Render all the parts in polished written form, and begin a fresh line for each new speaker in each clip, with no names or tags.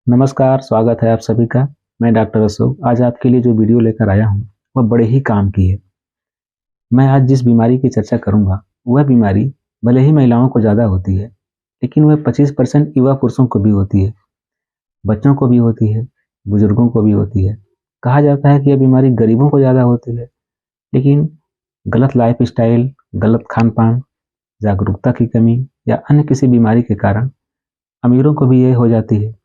नमस्कार, स्वागत है आप सभी का। मैं डॉक्टर अशोक आज आपके लिए जो वीडियो लेकर आया हूँ, वह बड़े ही काम की है। मैं आज जिस बीमारी की चर्चा करूँगा, वह बीमारी भले ही महिलाओं को ज़्यादा होती है, लेकिन वह 25% युवा पुरुषों को भी होती है, बच्चों को भी होती है, बुजुर्गों को भी होती है। कहा जाता है कि यह बीमारी गरीबों को ज़्यादा होती है, लेकिन गलत लाइफ़स्टाइल, गलत खान-पान, जागरूकता की कमी या अन्य किसी बीमारी के कारण अमीरों को भी ये हो जाती है।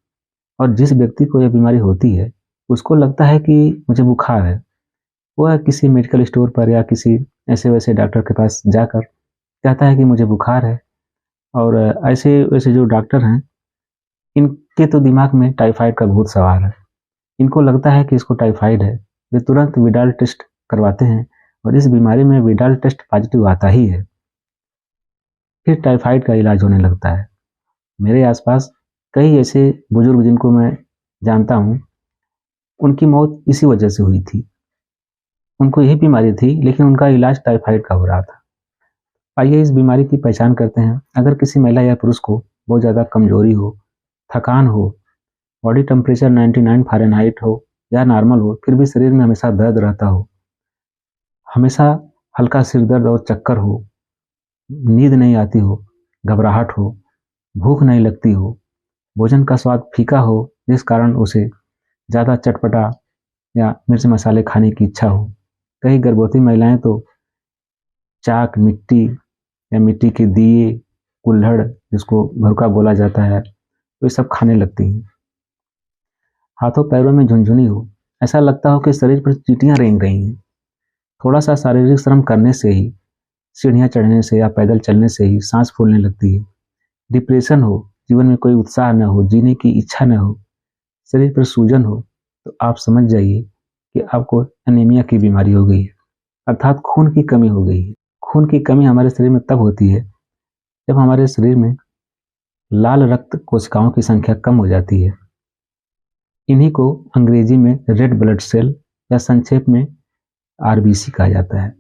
और जिस व्यक्ति को यह बीमारी होती है, उसको लगता है कि मुझे बुखार है। वह किसी मेडिकल स्टोर पर या किसी ऐसे-वैसे डॉक्टर के पास जाकर कहता है कि मुझे बुखार है और ऐसे-वैसे जो डॉक्टर हैं, इनके तो दिमाग में टाइफाइड का भूत सवार है। इनको लगता है कि इसको टाइफाइड है। वे तुरंत विडाल टेस्ट करवाते हैं और इस बीमारी में विडाल टेस्ट पॉजिटिव आता ही है। फिर टाइफाइड का इलाज होने लगता है। मेरे आसपास कई ऐसे बुजुर्ग जिनको मैं जानता हूँ, उनकी मौत इसी वजह से हुई थी। उनको यही बीमारी थी, लेकिन उनका इलाज टाइफाइड का हो रहा था। आइए इस बीमारी की पहचान करते हैं। अगर किसी महिला या पुरुष को बहुत ज़्यादा कमजोरी हो, थकान हो, बॉडी टेम्परेचर 99 फ़ारेनहाइट हो या नॉर्मल हो, फिर भी शरीर में हमेशा दर्द रहता हो, हमेशा हल्का सिर दर्द और चक्कर हो, नींद नहीं आती हो, घबराहट हो, भूख नहीं लगती हो, भोजन का स्वाद फीका हो, जिस कारण उसे ज़्यादा चटपटा या मिर्च मसाले खाने की इच्छा हो। कई गर्भवती महिलाएं तो चाक, मिट्टी या मिट्टी के दिए, कुल्हड़ जिसको भरुका बोला जाता है, तो ये सब खाने लगती हैं। हाथों पैरों में झुनझुनी हो, ऐसा लगता हो कि शरीर पर चींटियां रेंग रही हैं। थोड़ा सा शारीरिक श्रम करने से ही, सीढ़ियां चढ़ने से या पैदल चलने से ही सांस फूलने लगती है। डिप्रेशन हो, जीवन में कोई उत्साह न हो, जीने की इच्छा न हो, शरीर पर सूजन हो, तो आप समझ जाइए कि आपको एनीमिया की बीमारी हो गई है, अर्थात खून की कमी हो गई है। खून की कमी हमारे शरीर में तब होती है जब हमारे शरीर में लाल रक्त कोशिकाओं की संख्या कम हो जाती है। इन्हीं को अंग्रेजी में रेड ब्लड सेल या संक्षेप में आरबीसी कहा जाता है।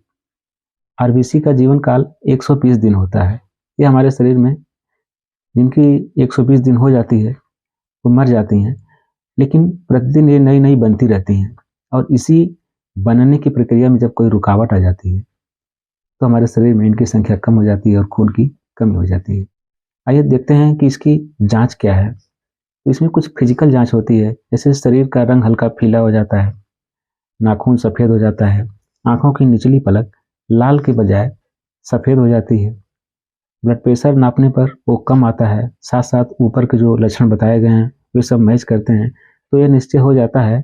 आरबीसी का जीवन काल 120 दिन होता है। ये हमारे शरीर में जिनकी 120 दिन हो जाती है, वो मर जाती हैं, लेकिन प्रतिदिन ये नई-नई बनती रहती हैं और इसी बनने की प्रक्रिया में जब कोई रुकावट आ जाती है, तो हमारे शरीर में इनकी संख्या कम हो जाती है और खून की कमी हो जाती है। आइए देखते हैं कि इसकी जाँच क्या है। तो इसमें कुछ फिजिकल जाँच होती है, जैसे शरीर का रंग हल्का पीला हो जाता है, नाखून सफ़ेद हो जाता है, आँखों की निचली पलक लाल के बजाय सफ़ेद हो जाती है, ब्लड प्रेशर नापने पर वो कम आता है, साथ-साथ ऊपर के जो लक्षण बताए गए हैं, वे सब मैच करते हैं, तो ये निश्चय हो जाता है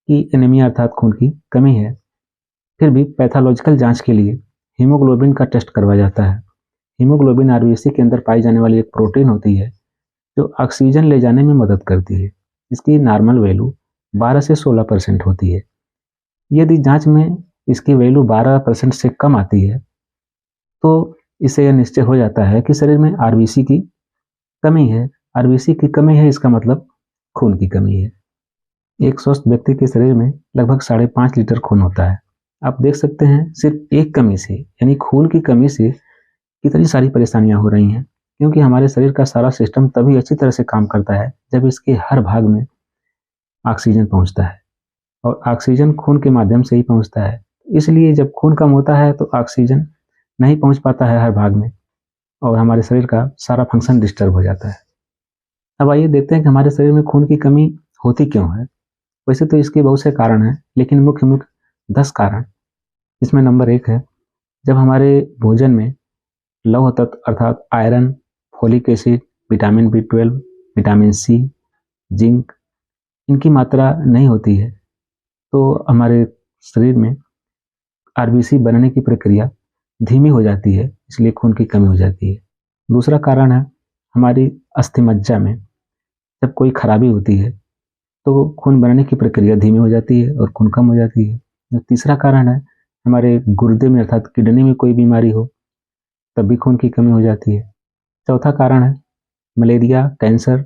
कि एनीमिया अर्थात खून की कमी है। फिर भी पैथोलॉजिकल जाँच के लिए हीमोग्लोबिन का टेस्ट करवाया जाता है। हीमोग्लोबिन आरबीसी के अंदर पाई जाने वाली एक प्रोटीन होती है, जो ऑक्सीजन ले जाने में मदद करती है। इसकी नॉर्मल वैल्यू 12 से 16% होती है। यदि जाँच में इसकी वैल्यू 12% से कम आती है, तो इससे यह निश्चय हो जाता है कि शरीर में आरबीसी की कमी है। आरबीसी की कमी है, इसका मतलब खून की कमी है। एक स्वस्थ व्यक्ति के शरीर में लगभग 5.5 लीटर खून होता है। आप देख सकते हैं सिर्फ एक कमी से, यानी खून की कमी से कितनी सारी परेशानियां हो रही हैं, क्योंकि हमारे शरीर का सारा सिस्टम तभी अच्छी तरह से काम करता है जब इसके हर भाग में ऑक्सीजन पहुंचता है और ऑक्सीजन खून के माध्यम से ही पहुंचता है। इसलिए जब खून कम होता है तो ऑक्सीजन नहीं पहुंच पाता है हर भाग में और हमारे शरीर का सारा फंक्शन डिस्टर्ब हो जाता है। अब आइए देखते हैं कि हमारे शरीर में खून की कमी होती क्यों है। वैसे तो इसके बहुत से कारण हैं, लेकिन मुख्य मुख्य 10 कारण। इसमें नंबर 1 है, जब हमारे भोजन में लौह तत्व अर्थात iron, folic acid, vitamin B 12, vitamin C, zinc, इनकी मात्रा नहीं होती है, तो हमारे शरीर में आरबीसी बनने की प्रक्रिया धीमी हो जाती है, इसलिए खून की कमी हो जाती है। दूसरा कारण है, हमारी अस्थिमज्जा में जब कोई खराबी होती है, तो खून बनने की प्रक्रिया धीमी हो जाती है और खून कम हो जाती है। जो तीसरा कारण है, हमारे गुर्दे में अर्थात किडनी में कोई बीमारी हो, तब भी खून की कमी हो जाती है। चौथा कारण है, मलेरिया, कैंसर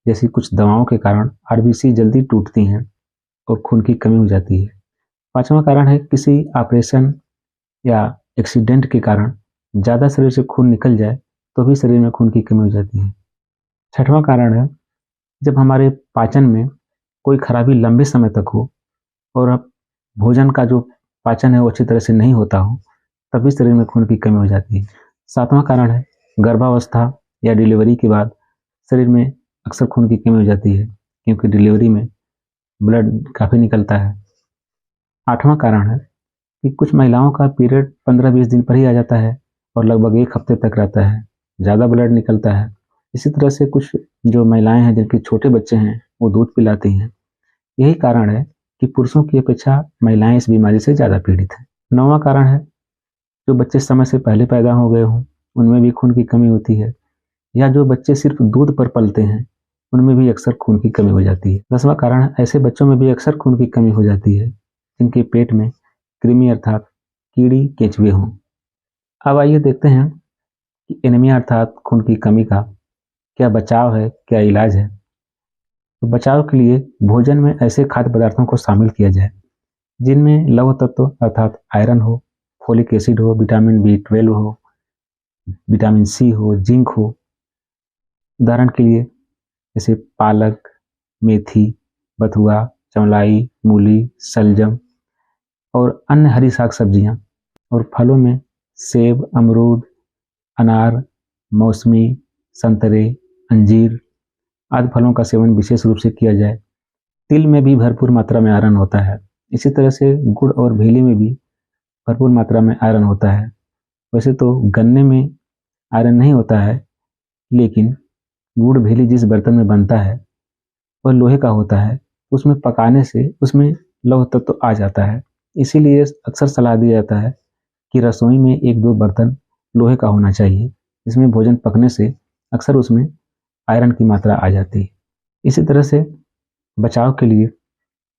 जैसी कुछ दवाओं के कारण आरबीसी जल्दी टूटती हैं और खून की कमी हो जाती है। पांचवा कारण है, किसी ऑपरेशन या एक्सीडेंट के कारण ज़्यादा शरीर से खून निकल जाए, तो भी शरीर में खून की कमी हो जाती है। छठवां कारण है, जब हमारे पाचन में कोई खराबी लंबे समय तक हो और अब भोजन का जो पाचन है वो अच्छी तरह से नहीं होता हो, तभी शरीर में खून की कमी हो जाती है। 7वां कारण है गर्भावस्था या डिलीवरी के बाद शरीर में अक्सर खून की कमी हो जाती है, क्योंकि डिलीवरी में ब्लड काफ़ी निकलता है। 8वां कारण है कि कुछ महिलाओं का पीरियड 15-20 दिन पर ही आ जाता है और लगभग 1 हफ्ते तक रहता है, ज़्यादा ब्लड निकलता है। इसी तरह से कुछ जो महिलाएं हैं जिनके छोटे बच्चे हैं वो दूध पिलाती हैं। यही कारण है कि पुरुषों की अपेक्षा महिलाएं इस बीमारी से ज़्यादा पीड़ित हैं। 9वां कारण है जो बच्चे समय से पहले पैदा हो गए हों, उनमें भी खून की कमी होती है, या जो बच्चे सिर्फ दूध पर पलते हैं उनमें भी अक्सर खून की कमी हो जाती है। 10वां कारण है ऐसे बच्चों में भी अक्सर खून की कमी हो जाती है जिनके पेट में कृमि अर्थात कीड़ी केंचुए हों। अब आइए देखते हैं कि एनीमिया अर्थात खून की कमी का क्या बचाव है, क्या इलाज है। तो बचाव के लिए भोजन में ऐसे खाद्य पदार्थों को शामिल किया जाए जिनमें लौह तत्व अर्थात आयरन हो, फोलिक एसिड हो, विटामिन B12 हो, विटामिन C हो, जिंक हो। उदाहरण के लिए जैसे पालक, मेथी, बथुआ, चौलाई, मूली, शलजम और अन्य हरी साग सब्जियां, और फलों में सेब, अमरूद, अनार, मौसमी, संतरे, अंजीर आदि फलों का सेवन विशेष रूप से किया जाए। तिल में भी भरपूर मात्रा में आयरन होता है। इसी तरह से गुड़ और भेली में भी भरपूर मात्रा में आयरन होता है। वैसे तो गन्ने में आयरन नहीं होता है, लेकिन गुड़ भेली जिस बर्तन में बनता है वह लोहे का होता है, उसमें पकाने से उसमें लौह तत्व आ जाता है। इसीलिए अक्सर सलाह दिया जाता है कि रसोई में 1-2 बर्तन लोहे का होना चाहिए, जिसमें भोजन पकने से अक्सर उसमें आयरन की मात्रा आ जाती है। इसी तरह से बचाव के लिए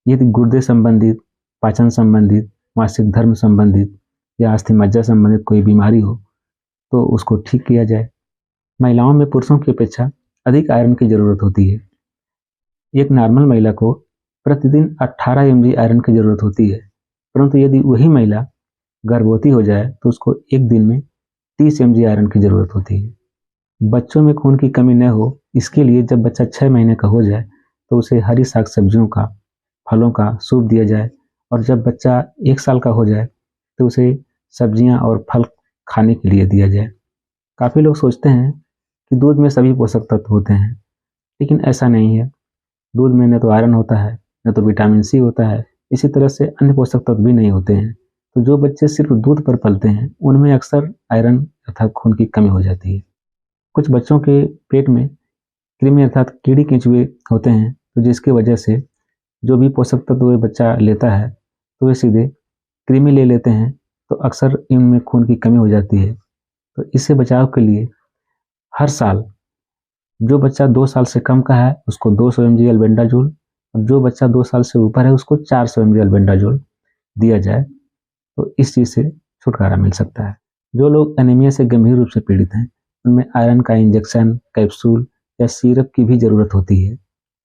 यदि गुर्दे संबंधित, पाचन संबंधित, मासिक धर्म संबंधित या अस्थि मज्जा संबंधित कोई बीमारी हो तो उसको ठीक किया जाए। महिलाओं में पुरुषों की अपेक्षा अधिक आयरन की जरूरत होती है। एक नॉर्मल महिला को प्रतिदिन 18 mg आयरन की जरूरत होती है, परंतु यदि वही महिला गर्भवती हो जाए तो उसको एक दिन में 30 mg आयरन की जरूरत होती है। बच्चों में खून की कमी न हो इसके लिए जब बच्चा 6 महीने का हो जाए तो उसे हरी साग सब्जियों का, फलों का सूप दिया जाए, और जब बच्चा 1 साल का हो जाए तो उसे सब्जियां और फल खाने के लिए दिया जाए। काफ़ी लोग सोचते हैं कि दूध में सभी पोषक तत्व होते हैं, लेकिन ऐसा नहीं है। दूध में न तो आयरन होता है, न तो विटामिन C होता है, इसी तरह से अन्य पोषक तत्व भी नहीं होते हैं। तो जो बच्चे सिर्फ दूध पर पलते हैं उनमें अक्सर आयरन अर्थात खून की कमी हो जाती है। कुछ बच्चों के पेट में कृमि अर्थात कीड़ी केंचुए होते हैं, तो जिसकी वजह से जो भी पोषक तत्व वो बच्चा लेता है तो वे सीधे कृमि ले लेते हैं, तो अक्सर इनमें खून की कमी हो जाती है। तो इससे बचाव के लिए हर साल जो बच्चा 2 साल से कम का है उसको 200 mg अल्बेंडाजोल, और जो बच्चा 2 साल से ऊपर है उसको 400 mg अल्बेंडाजोल दिया जाए, तो इस चीज़ से छुटकारा मिल सकता है। जो लोग एनीमिया से गंभीर रूप से पीड़ित हैं उनमें आयरन का इंजेक्शन, कैप्सूल या सिरप की भी ज़रूरत होती है।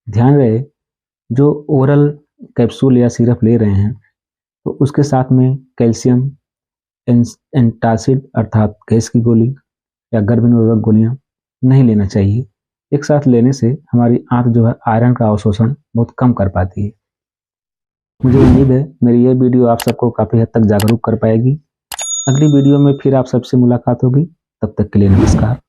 ध्यान रहे जो ओरल कैप्सूल या सिरप ले रहे हैं तो उसके साथ में कैल्शियम एंटासिड अर्थात गैस की गोली या गर्भ निरोधक गोलियां नहीं लेना चाहिए। एक साथ लेने से हमारी आंत जो है आयरन का अवशोषण बहुत कम कर पाती है। मुझे उम्मीद है मेरी यह वीडियो आप सबको काफ़ी हद तक जागरूक कर पाएगी। अगली वीडियो में फिर आप सबसे मुलाकात होगी, तब तक के लिए नमस्कार।